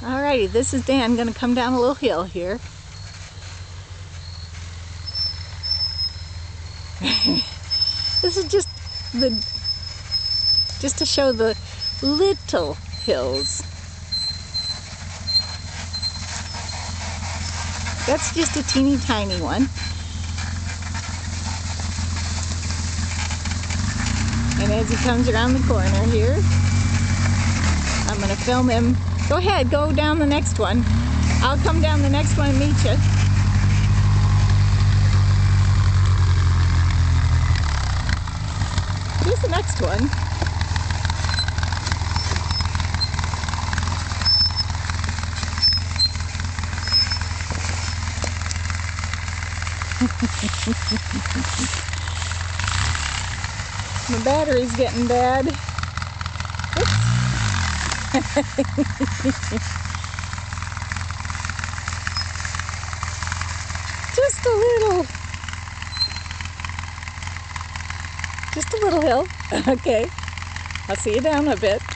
Alrighty, this is Dan going to come down a little hill here. This is just to show the little hills. That's just a teeny tiny one. And as he comes around the corner here, I'm going to film him. Go ahead, go down the next one. I'll come down the next one and meet you. Here's the next one. My battery's getting bad. Just a little hill. Okay, I'll see you down a bit.